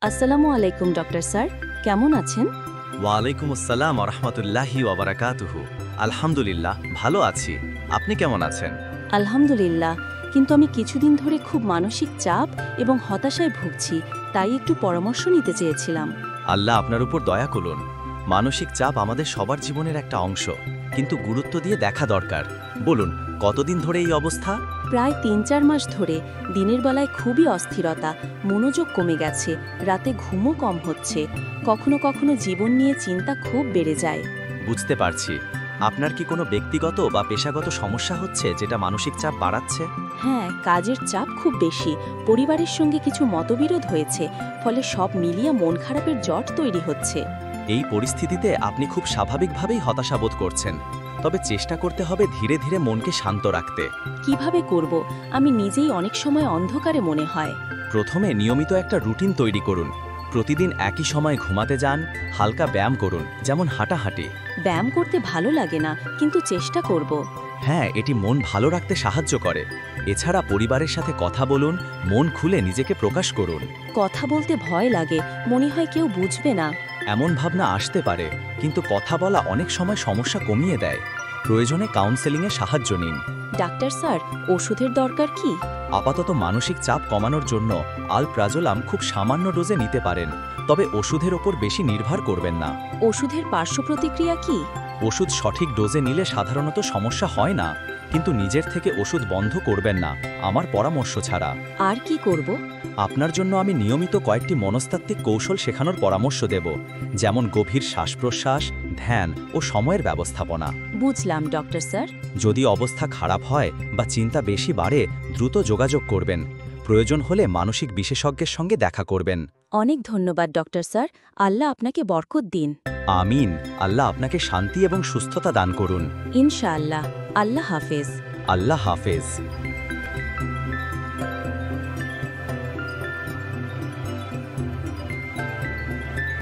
আসসালামু আলাইকুম doctor sir, কেমন আছেন? ওয়ালাইকুম আসসালাম রহমতুল্লাহি ওয়াবারাকাতুহু। আলহামদুলিল্লাহ, ভালো আছি। আপনি কেমন আছেন? আলহামদুলিল্লাহ, কিন্তু আমি কিছুদিন ধরে খুব মানসিক চাপ এবং হতাশায় ভুগছি, তাই একটু পরামর্শ নিতে চেয়েছিলাম। আল্লাহ আপনার উপর দয়া করুন। মানসিক চাপ আমাদের সবার জীবনের একটা অংশ, কিন্তু গুরুত্ব দিয়ে দেখা দরকার। বলুন, কতদিন ধরে এই অবস্থা? প্রায় ৩-৪ মাস ধরে দিনের বেলায় খুবই অস্থিরতা, মনোযোগ কমে গেছে, রাতে ঘুমও কম হচ্ছে, কখনো কখনো জীবন নিয়ে চিন্তা খুব বেড়ে যায়। বুঝতে পারছি। আপনার কি কোনো ব্যক্তিগত বা পেশাগত সমস্যা হচ্ছে যেটা মানসিক চাপ বাড়াচ্ছে? হ্যাঁ, কাজের চাপ খুব বেশি, পরিবারের সঙ্গে কিছু মতবিরোধ হয়েছে, ফলে সব মিলিয়ে মন খারাপের জট তৈরি হচ্ছে। এই পরিস্থিতিতে আপনি খুব স্বাভাবিকভাবেই হতাশা বোধ করছেন। তবে চেষ্টা করতে হবে ধীরে ধীরে মনকে শান্ত রাখতে। কিভাবে করব? আমি নিজেই অনেক সময় অন্ধকারে মনে হয়। প্রথমে নিয়মিত একটা রুটিন তৈরি করুন। প্রতিদিন একই সময় ঘুমাতে যান, হালকা ব্যায়াম করুন, যেমন হাঁটাহাঁটি। ব্যায়াম করতে ভালো লাগে না, কিন্তু চেষ্টা করব। হ্যাঁ, এটি মন ভালো রাখতে সাহায্য করে। এছাড়া পরিবারের সাথে কথা বলুন, মন খুলে নিজেকে প্রকাশ করুন। কথা বলতে ভয় লাগে, মনে হয় কেউ বুঝবে না। এমন ভাবনা আসতে পারে, কিন্তু কথা বলা অনেক সময় সমস্যা কমিয়ে দেয়। প্রয়োজনে কাউন্সেলিংয়ে সাহায্য নিন। ডাক্তার স্যার, ওষুধের দরকার কি? আপাতত মানসিক চাপ কমানোর জন্য আলপ্রাজোলাম খুব সামান্য ডোজে নিতে পারেন, তবে ওষুধের ওপর বেশি নির্ভর করবেন না। ওষুধের পার্শ্ব প্রতিক্রিয়া কি? ওষুধ সঠিক ডোজে নিলে সাধারণত সমস্যা হয় না, কিন্তু নিজের থেকে ওষুধ বন্ধ করবেন না আমার পরামর্শ ছাড়া। আর কি করব? আপনার জন্য আমি নিয়মিত কয়েকটি মনস্তাত্ত্বিক কৌশল শেখানোর পরামর্শ দেব, যেমন গভীর শ্বাস-প্রশ্বাস, ধ্যান ও সময়ের ব্যবস্থাপনা। বুঝলাম ডক্টর স্যার। যদি অবস্থা খারাপ হয় বা চিন্তা বেশি বাড়ে, দ্রুত যোগাযোগ করবেন। প্রয়োজন হলে মানসিক বিশেষজ্ঞের সঙ্গে দেখা করবেন। অনেক ধন্যবাদ ডক্টর স্যার, আল্লাহ আপনাকে বরকত দিন। আমিন। আল্লাহ আপনাকে শান্তি এবং সুস্থতা দান করুন। ইনশাআল্লাহ। আল্লাহ হাফেজ। আল্লাহ হাফেজ।